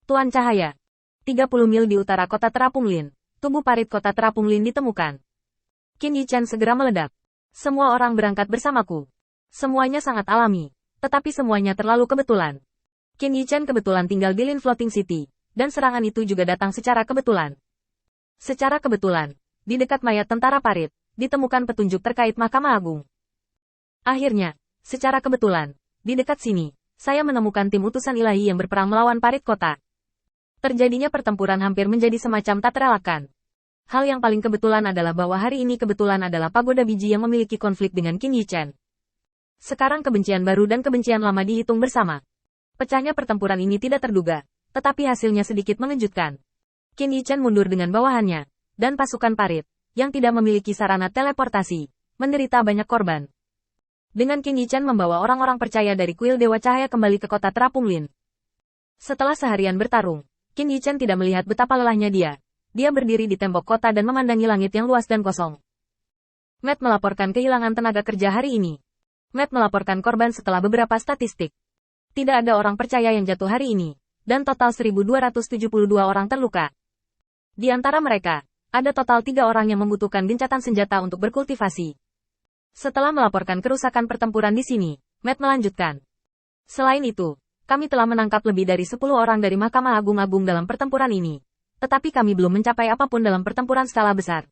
Tuan Cahaya. 30 mil di utara kota Terapung Lin, tubuh parit kota Terapung Lin ditemukan. Qin Yichen segera meledak. Semua orang berangkat bersamaku. Semuanya sangat alami, tetapi semuanya terlalu kebetulan. Qin Yichen kebetulan tinggal di Lin Floating City, dan serangan itu juga datang secara kebetulan. Secara kebetulan, di dekat mayat tentara parit, ditemukan petunjuk terkait Mahkamah Agung. Akhirnya, secara kebetulan, di dekat sini, saya menemukan tim utusan ilahi yang berperang melawan parit kota. Terjadinya pertempuran hampir menjadi semacam tak terelakkan. Hal yang paling kebetulan adalah bahwa hari ini kebetulan adalah pagoda biji yang memiliki konflik dengan Qin Yichen. Sekarang kebencian baru dan kebencian lama dihitung bersama. Pecahnya pertempuran ini tidak terduga, tetapi hasilnya sedikit mengejutkan. Qin Yichen mundur dengan bawahannya, dan pasukan parit, yang tidak memiliki sarana teleportasi, menderita banyak korban. Dengan Qin Yichen membawa orang-orang percaya dari kuil Dewa Cahaya kembali ke kota Terapung Lin. Setelah seharian bertarung, Qin Yichen tidak melihat betapa lelahnya dia. Dia berdiri di tembok kota dan memandangi langit yang luas dan kosong. Matt melaporkan kehilangan tenaga kerja hari ini. Matt melaporkan korban setelah beberapa statistik. Tidak ada orang percaya yang jatuh hari ini, dan total 1.272 orang terluka. Di antara mereka, ada total 3 orang yang membutuhkan gencatan senjata untuk berkultivasi. Setelah melaporkan kerusakan pertempuran di sini, Matt melanjutkan. Selain itu, kami telah menangkap lebih dari 10 orang dari Mahkamah Agung dalam pertempuran ini. Tetapi kami belum mencapai apapun dalam pertempuran skala besar.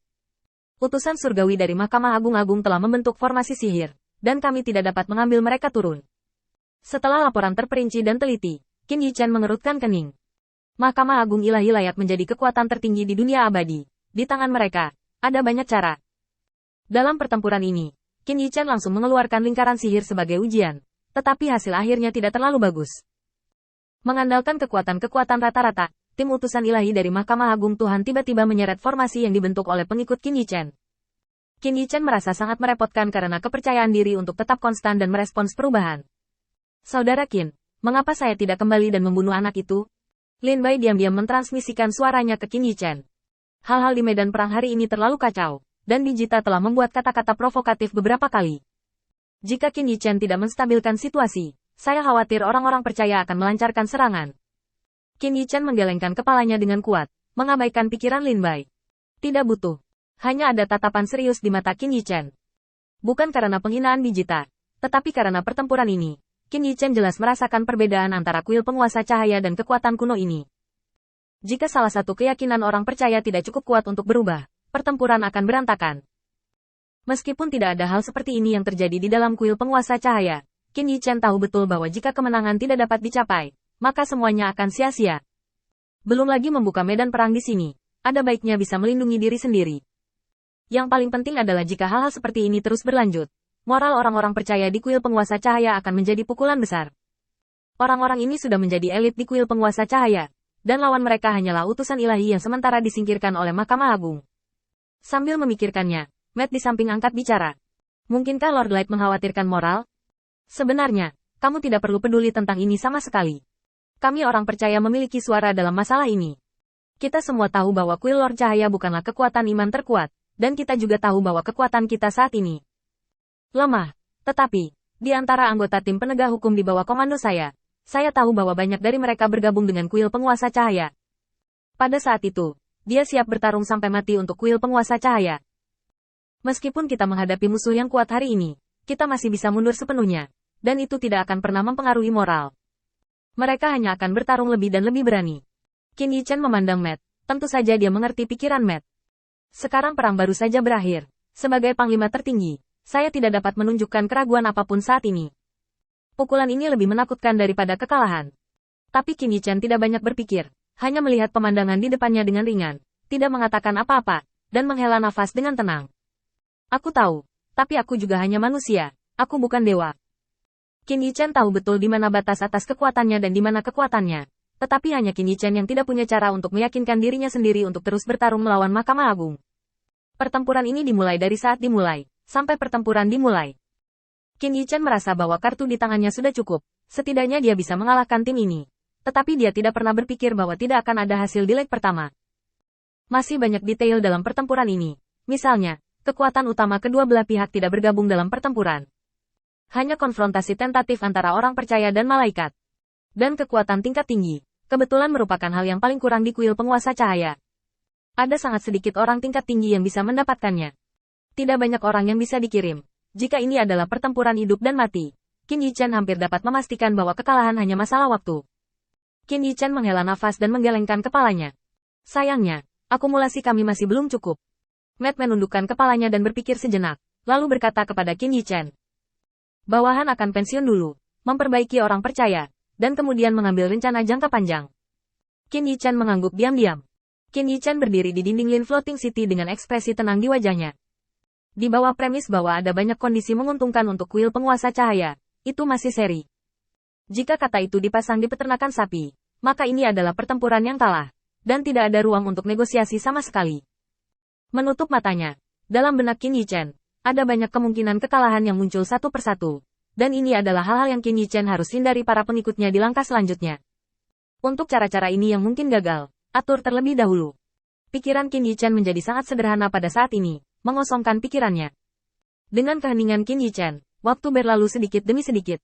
Utusan surgawi dari Mahkamah Agung telah membentuk formasi sihir, dan kami tidak dapat mengambil mereka turun. Setelah laporan terperinci dan teliti, Qin Yichen mengerutkan kening. Mahkamah Agung ilahi layak menjadi kekuatan tertinggi di dunia abadi. Di tangan mereka, ada banyak cara. Dalam pertempuran ini, Qin Yichen langsung mengeluarkan lingkaran sihir sebagai ujian. Tetapi hasil akhirnya tidak terlalu bagus. Mengandalkan kekuatan-kekuatan rata-rata, tim utusan ilahi dari Mahkamah Agung Tuhan tiba-tiba menyeret formasi yang dibentuk oleh pengikut Qin Yichen. Qin Yichen merasa sangat merepotkan karena kepercayaan diri untuk tetap konstan dan merespons perubahan. Saudara Qin, mengapa saya tidak kembali dan membunuh anak itu? Lin Bai diam-diam mentransmisikan suaranya ke Qin Yichen. Hal-hal di medan perang hari ini terlalu kacau, dan Bijita telah membuat kata-kata provokatif beberapa kali. Jika Qin Yichen tidak menstabilkan situasi, saya khawatir orang-orang percaya akan melancarkan serangan. Qin Yichen menggelengkan kepalanya dengan kuat, mengabaikan pikiran Lin Bai. Tidak butuh. Hanya ada tatapan serius di mata Qin Yichen. Bukan karena penghinaan Bijita, tetapi karena pertempuran ini, Qin Yichen jelas merasakan perbedaan antara kuil penguasa cahaya dan kekuatan kuno ini. Jika salah satu keyakinan orang percaya tidak cukup kuat untuk berubah, pertempuran akan berantakan. Meskipun tidak ada hal seperti ini yang terjadi di dalam kuil penguasa cahaya, Qin Yichen tahu betul bahwa jika kemenangan tidak dapat dicapai, maka semuanya akan sia-sia. Belum lagi membuka medan perang di sini, ada baiknya bisa melindungi diri sendiri. Yang paling penting adalah jika hal-hal seperti ini terus berlanjut, moral orang-orang percaya di kuil penguasa cahaya akan menjadi pukulan besar. Orang-orang ini sudah menjadi elit di kuil penguasa cahaya, dan lawan mereka hanyalah utusan ilahi yang sementara disingkirkan oleh Mahkamah Agung. Sambil memikirkannya, Matt di samping angkat bicara. Mungkinkah Lord Light mengkhawatirkan moral? Sebenarnya, kamu tidak perlu peduli tentang ini sama sekali. Kami orang percaya memiliki suara dalam masalah ini. Kita semua tahu bahwa kuil Lord Cahaya bukanlah kekuatan iman terkuat, dan kita juga tahu bahwa kekuatan kita saat ini lemah. Tetapi, di antara anggota tim penegak hukum di bawah komando saya tahu bahwa banyak dari mereka bergabung dengan kuil penguasa cahaya. Pada saat itu, dia siap bertarung sampai mati untuk kuil penguasa cahaya. Meskipun kita menghadapi musuh yang kuat hari ini, kita masih bisa mundur sepenuhnya, dan itu tidak akan pernah mempengaruhi moral. Mereka hanya akan bertarung lebih dan lebih berani. Qin Yichen memandang Matt, tentu saja dia mengerti pikiran Matt. Sekarang perang baru saja berakhir. Sebagai panglima tertinggi, saya tidak dapat menunjukkan keraguan apapun saat ini. Pukulan ini lebih menakutkan daripada kekalahan. Tapi Qin Yichen tidak banyak berpikir, hanya melihat pemandangan di depannya dengan ringan, tidak mengatakan apa-apa, dan menghela nafas dengan tenang. Aku tahu, tapi aku juga hanya manusia, aku bukan dewa. Qin Yichen tahu betul di mana batas atas kekuatannya dan di mana kekuatannya. Tetapi hanya Qin Yichen yang tidak punya cara untuk meyakinkan dirinya sendiri untuk terus bertarung melawan Mahkamah Agung. Pertempuran ini dimulai dari saat dimulai, sampai pertempuran dimulai. Qin Yichen merasa bahwa kartu di tangannya sudah cukup, setidaknya dia bisa mengalahkan tim ini. Tetapi dia tidak pernah berpikir bahwa tidak akan ada hasil di leg pertama. Masih banyak detail dalam pertempuran ini. Misalnya, kekuatan utama kedua belah pihak tidak bergabung dalam pertempuran. Hanya konfrontasi tentatif antara orang percaya dan malaikat. Dan kekuatan tingkat tinggi, kebetulan merupakan hal yang paling kurang di kuil penguasa cahaya. Ada sangat sedikit orang tingkat tinggi yang bisa mendapatkannya. Tidak banyak orang yang bisa dikirim. Jika ini adalah pertempuran hidup dan mati, Qin Yichan hampir dapat memastikan bahwa kekalahan hanya masalah waktu. Qin Yichan menghela nafas dan menggelengkan kepalanya. Sayangnya, akumulasi kami masih belum cukup. Matt menundukkan kepalanya dan berpikir sejenak, lalu berkata kepada Qin Yichan. Bawahan akan pensiun dulu, memperbaiki orang percaya, dan kemudian mengambil rencana jangka panjang. Qin Yichan mengangguk diam-diam. Qin Yichan berdiri di dinding Lin Floating City dengan ekspresi tenang di wajahnya. Di bawah premis bahwa ada banyak kondisi menguntungkan untuk kuil penguasa cahaya, itu masih seri. Jika kata itu dipasang di peternakan sapi, maka ini adalah pertempuran yang kalah, dan tidak ada ruang untuk negosiasi sama sekali. Menutup matanya, dalam benak Qin Yichan, ada banyak kemungkinan kekalahan yang muncul satu persatu, dan ini adalah hal-hal yang Qin Yichan harus hindari para pengikutnya di langkah selanjutnya. Untuk cara-cara ini yang mungkin gagal, atur terlebih dahulu. Pikiran Qin Yichan menjadi sangat sederhana pada saat ini, mengosongkan pikirannya. Dengan keheningan Qin Yichan, waktu berlalu sedikit demi sedikit.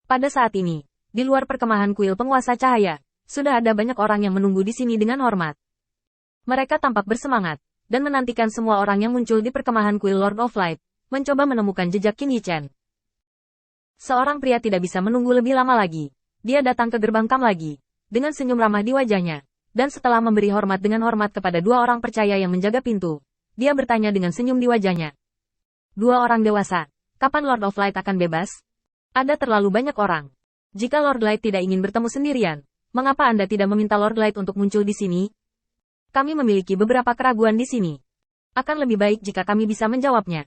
Pada saat ini, di luar perkemahan kuil penguasa cahaya, sudah ada banyak orang yang menunggu di sini dengan hormat. Mereka tampak bersemangat, dan menantikan semua orang yang muncul di perkemahan kuil Lord of Light, mencoba menemukan jejak Qin Yichan. Seorang pria tidak bisa menunggu lebih lama lagi. Dia datang ke gerbang Kam lagi, dengan senyum ramah di wajahnya, dan setelah memberi hormat dengan hormat kepada dua orang percaya yang menjaga pintu, dia bertanya dengan senyum di wajahnya. Dua orang dewasa. Kapan Lord of Light akan bebas? Ada terlalu banyak orang. Jika Lord Light tidak ingin bertemu sendirian, mengapa Anda tidak meminta Lord Light untuk muncul di sini? Kami memiliki beberapa keraguan di sini. Akan lebih baik jika kami bisa menjawabnya.